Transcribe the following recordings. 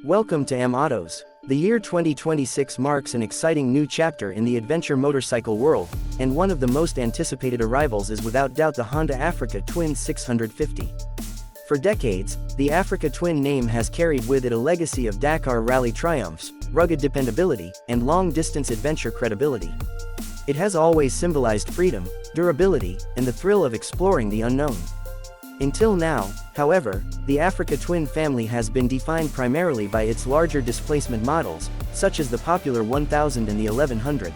Welcome to M-Autos. The year 2026 marks an exciting new chapter in the adventure motorcycle world, and one of the most anticipated arrivals is without doubt the Honda Africa Twin 650. For decades, the Africa Twin name has carried with it a legacy of Dakar rally triumphs, rugged dependability, and long-distance adventure credibility. It has always symbolized freedom, durability, and the thrill of exploring the unknown. Until now, however, the Africa Twin family has been defined primarily by its larger displacement models, such as the popular 1000 and the 1100.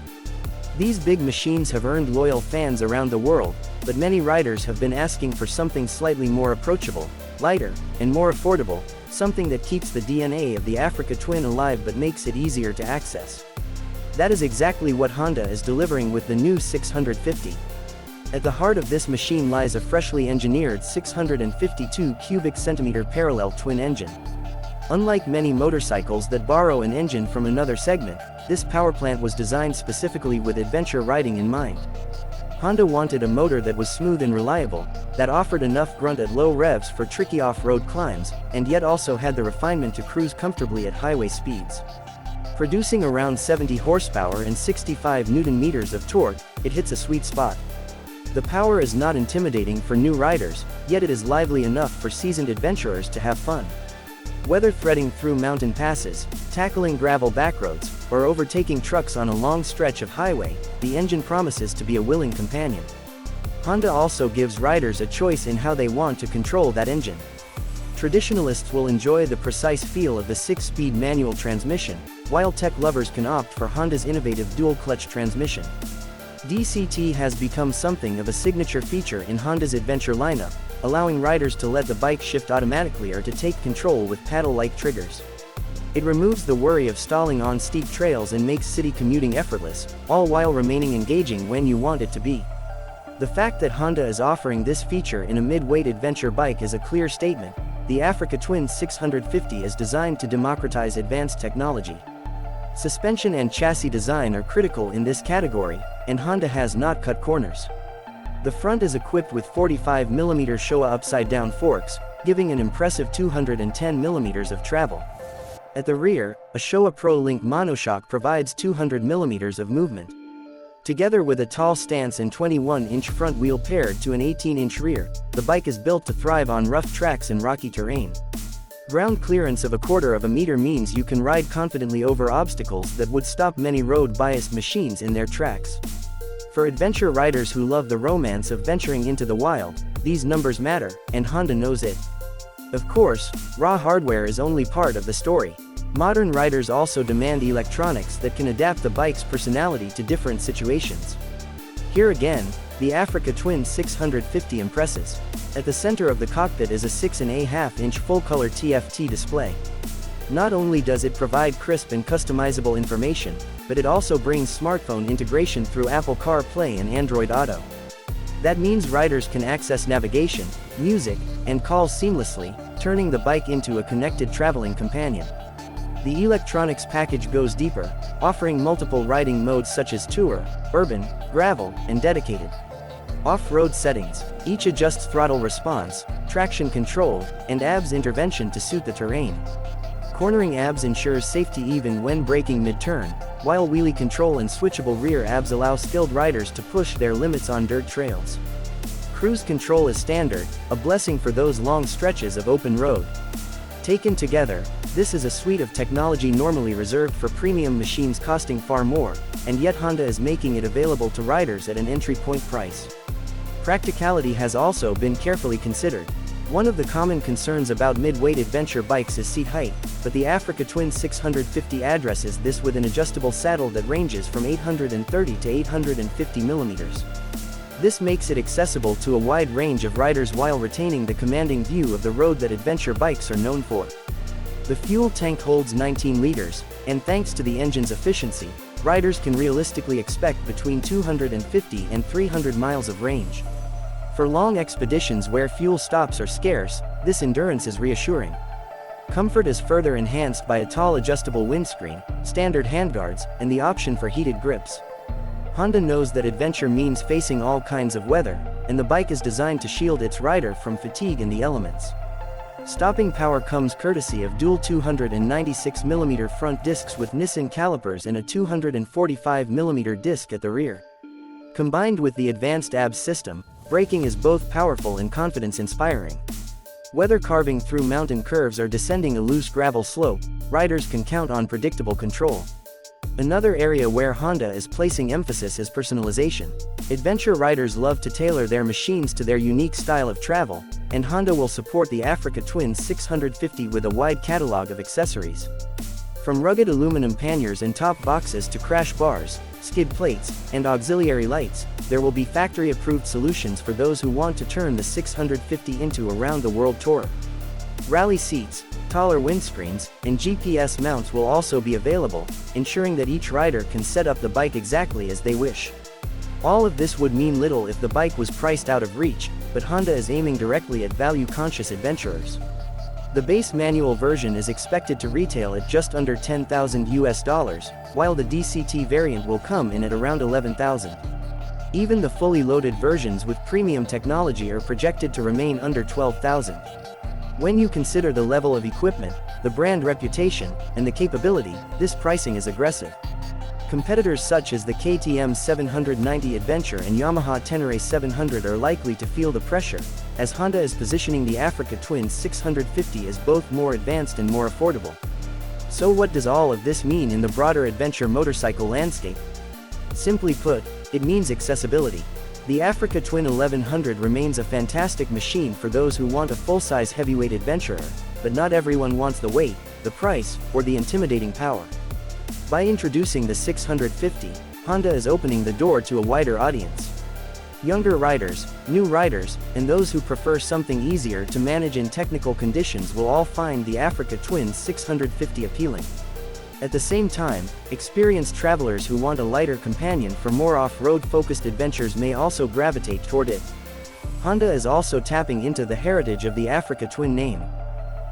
These big machines have earned loyal fans around the world, but many riders have been asking for something slightly more approachable, lighter, and more affordable, something that keeps the DNA of the Africa Twin alive but makes it easier to access. That is exactly what Honda is delivering with the new 650. At the heart of this machine lies a freshly engineered 652 cubic centimeter parallel twin engine. Unlike many motorcycles that borrow an engine from another segment, this powerplant was designed specifically with adventure riding in mind. Honda wanted a motor that was smooth and reliable, that offered enough grunt at low revs for tricky off-road climbs, and yet also had the refinement to cruise comfortably at highway speeds. Producing around 70 horsepower and 65 Nm of torque, it hits a sweet spot. The power is not intimidating for new riders, yet it is lively enough for seasoned adventurers to have fun. Whether threading through mountain passes, tackling gravel backroads, or overtaking trucks on a long stretch of highway, the engine promises to be a willing companion. Honda also gives riders a choice in how they want to control that engine. Traditionalists will enjoy the precise feel of the 6-speed manual transmission, while tech lovers can opt for Honda's innovative dual-clutch transmission. DCT has become something of a signature feature in Honda's adventure lineup, allowing riders to let the bike shift automatically or to take control with paddle-like triggers. It removes the worry of stalling on steep trails and makes city commuting effortless, all while remaining engaging when you want it to be. The fact that Honda is offering this feature in a mid-weight adventure bike is a clear statement. The Africa Twin 650 is designed to democratize advanced technology. Suspension and chassis design are critical in this category, and Honda has not cut corners. The front is equipped with 45mm Showa upside-down forks, giving an impressive 210mm of travel. At the rear, a Showa Pro Link monoshock provides 200mm of movement. Together with a tall stance and 21-inch front wheel paired to an 18-inch rear, the bike is built to thrive on rough tracks and rocky terrain. Ground clearance of 1/4 meter means you can ride confidently over obstacles that would stop many road-biased machines in their tracks. For adventure riders who love the romance of venturing into the wild, these numbers matter, and Honda knows it. Of course, raw hardware is only part of the story. Modern riders also demand electronics that can adapt the bike's personality to different situations. Here again, the Africa Twin 650 impresses. At the center of the cockpit is a 6.5-inch full-color TFT display. Not only does it provide crisp and customizable information, but it also brings smartphone integration through Apple CarPlay and Android Auto. That means riders can access navigation, music, and calls seamlessly, turning the bike into a connected traveling companion. The electronics package goes deeper, offering multiple riding modes such as Tour, Urban, Gravel, and Dedicated. Off-road settings, each adjusts throttle response, traction control, and ABS intervention to suit the terrain. Cornering ABS ensures safety even when braking mid-turn, while wheelie control and switchable rear ABS allow skilled riders to push their limits on dirt trails. Cruise control is standard, a blessing for those long stretches of open road. Taken together, this is a suite of technology normally reserved for premium machines costing far more, and yet Honda is making it available to riders at an entry-point price. Practicality has also been carefully considered. One of the common concerns about mid-weight adventure bikes is seat height, but the Africa Twin 650 addresses this with an adjustable saddle that ranges from 830 to 850 mm. This makes it accessible to a wide range of riders while retaining the commanding view of the road that adventure bikes are known for. The fuel tank holds 19 liters, and thanks to the engine's efficiency, riders can realistically expect between 250 and 300 miles of range. For long expeditions where fuel stops are scarce, this endurance is reassuring. Comfort is further enhanced by a tall adjustable windscreen, standard handguards, and the option for heated grips. Honda knows that adventure means facing all kinds of weather, and the bike is designed to shield its rider from fatigue and the elements. Stopping power comes courtesy of dual 296mm front discs with Nissan calipers and a 245mm disc at the rear. Combined with the advanced ABS system, braking is both powerful and confidence-inspiring. Whether carving through mountain curves or descending a loose gravel slope, riders can count on predictable control. Another area where Honda is placing emphasis is personalization. Adventure riders love to tailor their machines to their unique style of travel, and Honda will support the Africa Twin 650 with a wide catalog of accessories. From rugged aluminum panniers and top boxes to crash bars, skid plates, and auxiliary lights, there will be factory-approved solutions for those who want to turn the 650 into a round-the-world tour. Rally seats, taller windscreens, and GPS mounts will also be available, ensuring that each rider can set up the bike exactly as they wish. All of this would mean little if the bike was priced out of reach, but Honda is aiming directly at value-conscious adventurers. The base manual version is expected to retail at just under $10,000, while the DCT variant will come in at around $11,000. Even the fully loaded versions with premium technology are projected to remain under $12,000. When you consider the level of equipment, the brand reputation, and the capability, this pricing is aggressive. Competitors such as the KTM 790 Adventure and Yamaha Tenere 700 are likely to feel the pressure, as Honda is positioning the Africa Twin 650 as both more advanced and more affordable. So what does all of this mean in the broader adventure motorcycle landscape? Simply put, it means accessibility. The Africa Twin 1100 remains a fantastic machine for those who want a full-size heavyweight adventurer, but not everyone wants the weight, the price, or the intimidating power. By introducing the 650, Honda is opening the door to a wider audience. Younger riders, new riders, and those who prefer something easier to manage in technical conditions will all find the Africa Twin 650 appealing. At the same time, experienced travelers who want a lighter companion for more off-road focused adventures may also gravitate toward it. Honda is also tapping into the heritage of the Africa Twin name.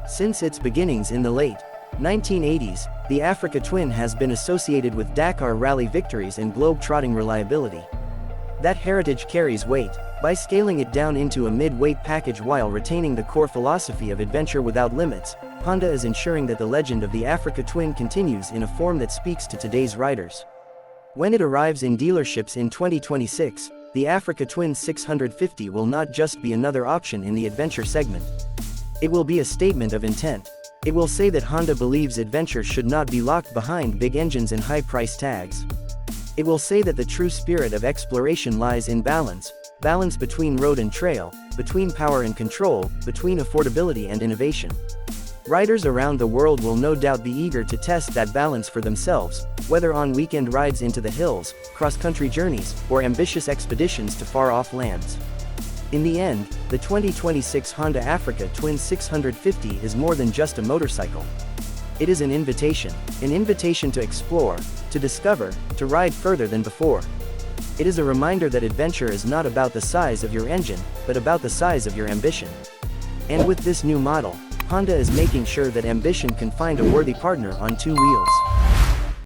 Since its beginnings in the late 1980s, the Africa Twin has been associated with Dakar rally victories and globe-trotting reliability. That heritage carries weight. By scaling it down into a mid-weight package while retaining the core philosophy of adventure without limits, Honda is ensuring that the legend of the Africa Twin continues in a form that speaks to today's riders. When it arrives in dealerships in 2026, the Africa Twin 650 will not just be another option in the adventure segment. It will be a statement of intent. It will say that Honda believes adventure should not be locked behind big engines and high price tags. It will say that the true spirit of exploration lies in balance between road and trail, between power and control, between affordability and innovation. Riders around the world will no doubt be eager to test that balance for themselves, whether on weekend rides into the hills, cross-country journeys, or ambitious expeditions to far-off lands. In the end, the 2026 Honda Africa Twin 650 is more than just a motorcycle. It is an invitation to explore, to discover, to ride further than before. It is a reminder that adventure is not about the size of your engine, but about the size of your ambition. And with this new model, Honda is making sure that ambition can find a worthy partner on two wheels.